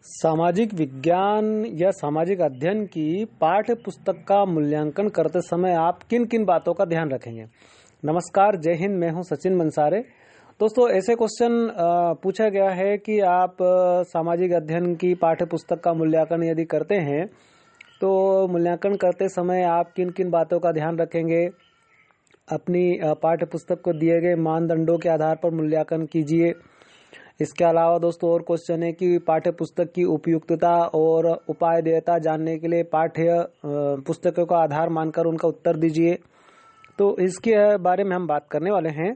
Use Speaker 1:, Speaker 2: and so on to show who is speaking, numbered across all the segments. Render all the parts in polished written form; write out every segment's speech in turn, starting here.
Speaker 1: सामाजिक विज्ञान या सामाजिक अध्ययन की पाठ्य पुस्तक का मूल्यांकन करते समय आप किन किन बातों का ध्यान रखेंगे। नमस्कार, जय हिंद। मैं हूं सचिन मंसारे। दोस्तों, ऐसे क्वेश्चन पूछा गया है कि आप सामाजिक अध्ययन की पाठ्य पुस्तक का मूल्यांकन यदि करते हैं तो मूल्यांकन करते समय आप किन किन बातों का ध्यान रखेंगे। अपनी पाठ्य पुस्तक को दिए गए मानदंडों के आधार पर मूल्यांकन कीजिए। इसके अलावा दोस्तों और क्वेश्चन है कि पाठ्य पुस्तक की उपयुक्तता और उपादेयता जानने के लिए पाठ्य पुस्तकों का आधार मानकर उनका उत्तर दीजिए। तो इसके बारे में हम बात करने वाले हैं।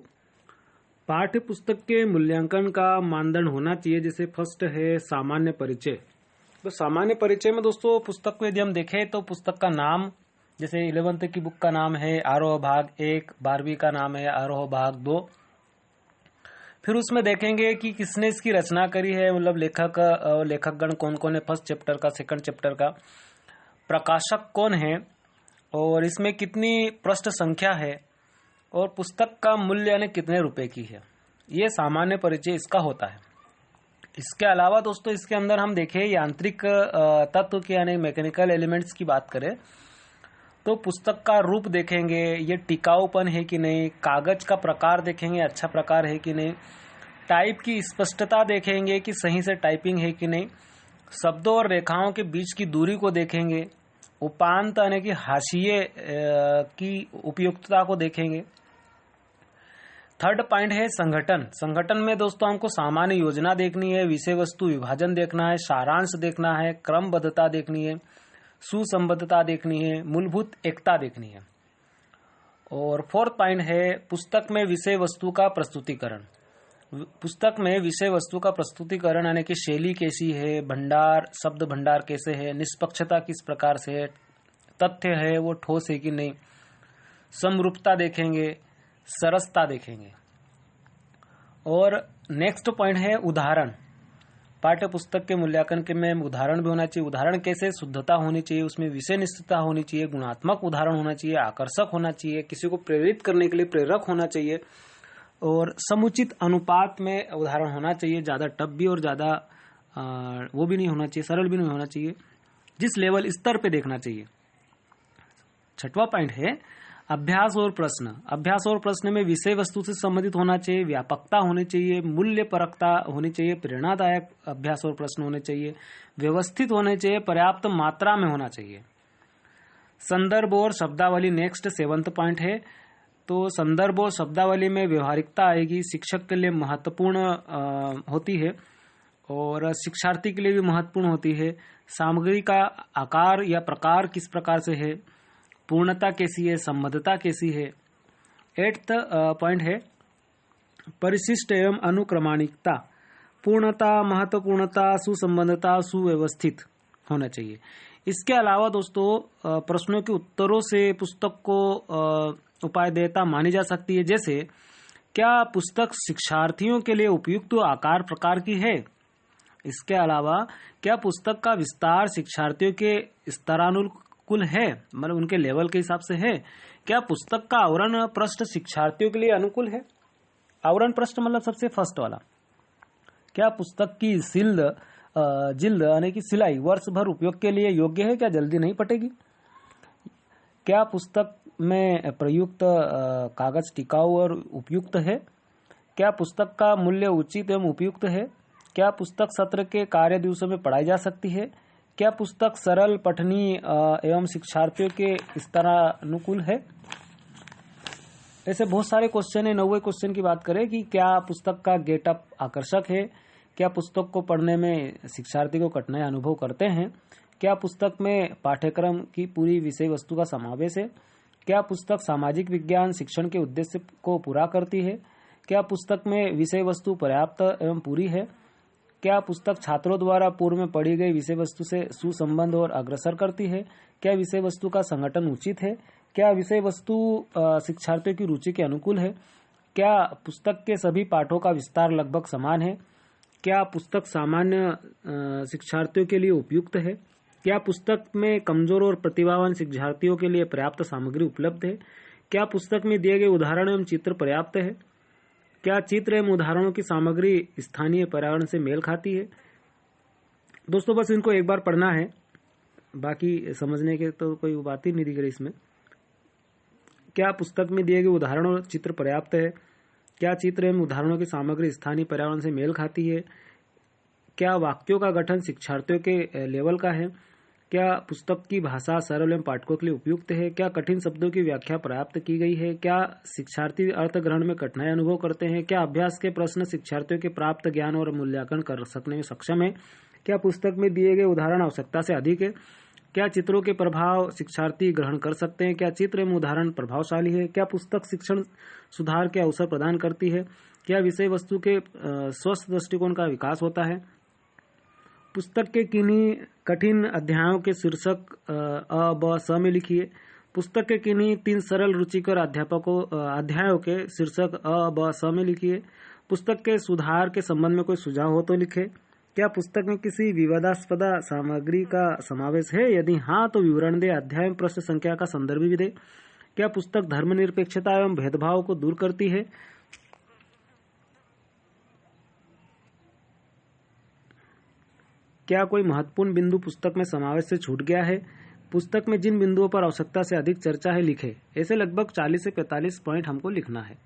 Speaker 1: पाठ्य पुस्तक के मूल्यांकन का मानदंड होना चाहिए, जैसे फर्स्ट है सामान्य परिचय। तो सामान्य परिचय में दोस्तों पुस्तक को यदि हम देखें तो पुस्तक का नाम, जैसे 11th की बुक का नाम है आरोह भाग 1, 12वीं का नाम है आरोह भाग 2। फिर उसमें देखेंगे कि किसने इसकी रचना करी है, मतलब लेखकगण कौन कौन है, फर्स्ट चैप्टर का, सेकंड चैप्टर का, प्रकाशक कौन है और इसमें कितनी पृष्ठ संख्या है और पुस्तक का मूल्य यानी कितने रुपए की है। ये सामान्य परिचय इसका होता है। इसके अलावा दोस्तों इसके अंदर हम देखें यांत्रिक तत्व के यानी मैकेनिकल एलिमेंट्स की बात करें तो पुस्तक का रूप देखेंगे, ये टिकाऊपन है कि नहीं, कागज का प्रकार देखेंगे अच्छा प्रकार है कि नहीं, टाइप की स्पष्टता देखेंगे कि सही से टाइपिंग है कि नहीं, शब्दों और रेखाओं के बीच की दूरी को देखेंगे, उपांत यानी कि हाशिए की उपयुक्तता को देखेंगे। थर्ड पॉइंट है संगठन। संगठन में दोस्तों हमको सामान्य योजना देखनी है, विषय वस्तु विभाजन देखना है, सारांश देखना है, क्रमबद्धता देखनी है, सुसंबद्धता देखनी है, मूलभूत एकता देखनी है। और फोर्थ पॉइंट है पुस्तक में विषय वस्तु का प्रस्तुतिकरण। पुस्तक में विषय वस्तु का प्रस्तुतिकरण यानी कि शैली कैसी है, भंडार, शब्द भंडार कैसे है, निष्पक्षता किस प्रकार से है, तथ्य है वो ठोस है कि नहीं, समरूपता देखेंगे, सरसता देखेंगे। और नेक्स्ट पॉइंट है उदाहरण। पाठ्य पुस्तक के मूल्यांकन के में उदाहरण भी होना चाहिए। उदाहरण कैसे, शुद्धता होनी चाहिए, उसमें विषय निष्ठता होनी चाहिए, गुणात्मक उदाहरण होना चाहिए, आकर्षक होना चाहिए, किसी को प्रेरित करने के लिए प्रेरक होना चाहिए और समुचित अनुपात में उदाहरण होना चाहिए। ज्यादा टफ भी और ज्यादा वो भी नहीं होना चाहिए, सरल भी नहीं होना चाहिए, जिस लेवल स्तर पे देखना चाहिए। छठवां पॉइंट है अभ्यास और प्रश्न। अभ्यास और प्रश्न में विषय वस्तु से संबंधित होना चाहिए, व्यापकता होनी चाहिए, मूल्य परकता होनी चाहिए, प्रेरणादायक अभ्यास और प्रश्न होने चाहिए, व्यवस्थित होने चाहिए, पर्याप्त मात्रा में होना चाहिए। संदर्भ और शब्दावली नेक्स्ट 7th पॉइंट है। तो संदर्भ और शब्दावली में व्यवहारिकता आएगी, शिक्षक के लिए महत्वपूर्ण होती है और शिक्षार्थी के लिए भी महत्वपूर्ण होती है। सामग्री का आकार या प्रकार किस प्रकार से है, पूर्णता कैसी है, संबद्धता कैसी है। 8th पॉइंट है परिशिष्ट एवं अनुक्रमणिकता। पूर्णता, महत्वपूर्णता, सुसंबद्धता, सुव्यवस्थित होना चाहिए। इसके अलावा दोस्तों प्रश्नों के उत्तरों से पुस्तक को उपादेयता मानी जा सकती है, जैसे क्या पुस्तक शिक्षार्थियों के लिए उपयुक्त आकार प्रकार की है। इसके अलावा क्या पुस्तक का विस्तार शिक्षार्थियों के स्तरानुकूल है, मतलब उनके लेवल के हिसाब से है। क्या पुस्तक का आवरण पृष्ठ शिक्षार्थियों के लिए अनुकूल है। आवरण पृष्ठ मतलब सबसे फर्स्ट वाला। क्या पुस्तक की जिल्द यानी कि सिलाई वर्ष भर उपयोग के लिए योग्य है, क्या जल्दी नहीं फटेगी। क्या पुस्तक में प्रयुक्त कागज टिकाऊ और उपयुक्त है। क्या पुस्तक का मूल्य उचित एवं उपयुक्त है। क्या पुस्तक सत्र के कार्य दिवसों में पढ़ाई जा सकती है। क्या पुस्तक सरल, पठनीय एवं शिक्षार्थियों के स्तरानुकूल है। ऐसे बहुत सारे क्वेश्चन है। 9वें क्वेश्चन की बात करें कि क्या पुस्तक का गेटअप आकर्षक है। क्या पुस्तक को पढ़ने में शिक्षार्थी को कठिनाई अनुभव करते हैं। क्या पुस्तक में पाठ्यक्रम की पूरी विषय वस्तु का समावेश है। क्या पुस्तक सामाजिक विज्ञान शिक्षण के उद्देश्य को पूरा करती है। क्या पुस्तक में विषय वस्तु पर्याप्त एवं पूरी है। क्या पुस्तक छात्रों द्वारा पूर्व में पढ़ी गई विषय वस्तु से सुसंबद्ध और अग्रसर करती है। क्या विषय वस्तु का संगठन उचित है। क्या विषय वस्तु शिक्षार्थियों की रुचि के अनुकूल है। क्या पुस्तक के सभी पाठों का विस्तार लगभग समान है। क्या पुस्तक सामान्य शिक्षार्थियों के लिए उपयुक्त है। क्या पुस्तक में कमजोर और प्रतिभावान शिक्षार्थियों के लिए पर्याप्त सामग्री उपलब्ध है। क्या पुस्तक में दिए गए उदाहरण एवं चित्र पर्याप्त है। क्या चित्र एवं उदाहरणों की सामग्री स्थानीय पर्यावरण से मेल खाती है। दोस्तों बस इनको एक बार पढ़ना है, बाकी समझने के तो कोई बात ही नहीं दिख रही इसमें। क्या पुस्तक में दिए गए उदाहरण और चित्र पर्याप्त है? क्या चित्र एवं उदाहरणों की सामग्री स्थानीय पर्यावरण से मेल खाती है? क्या वाक्यों का गठन शिक्षार्थियों के लेवल का है? क्या पुस्तक की भाषा सरल एवं पाठकों के लिए उपयुक्त है? क्या कठिन शब्दों की व्याख्या पर्याप्त की गई है? क्या शिक्षार्थी अर्थ ग्रहण में कठिनाई अनुभव करते हैं? क्या अभ्यास के प्रश्न शिक्षार्थियों के प्राप्त ज्ञान और मूल्यांकन कर सकने में सक्षम है? क्या पुस्तक में दिए गए उदाहरण आवश्यकता से अधिक है? क्या चित्रों के प्रभाव शिक्षार्थी ग्रहण कर सकते हैं? क्या चित्र एवं उदाहरण प्रभावशाली है? क्या पुस्तक शिक्षण सुधार के अवसर प्रदान करती है? क्या विषय वस्तु के स्वस्थ दृष्टिकोण का विकास होता है? पुस्तक के किन्हीं कठिन अध्यायों के शीर्षक अ, ब, स में लिखिए। पुस्तक के किन्हीं 3 सरल रुचिकर अध्यायों के शीर्षक अ, ब, स में लिखिए। पुस्तक के सुधार के संबंध में कोई सुझाव हो तो लिखे। क्या पुस्तक में किसी विवादास्पद सामग्री का समावेश है? यदि हाँ तो विवरण दे। अध्याय में प्रश्न संख्या का संदर्भ भी दे। क्या पुस्तक धर्मनिरपेक्षता एवं भेदभाव को दूर करती है? क्या कोई महत्वपूर्ण बिंदु पुस्तक में समावेश से छूट गया है? पुस्तक में जिन बिंदुओं पर आवश्यकता से अधिक चर्चा है लिखे। ऐसे लगभग 40 से 45 पॉइंट हमको लिखना है।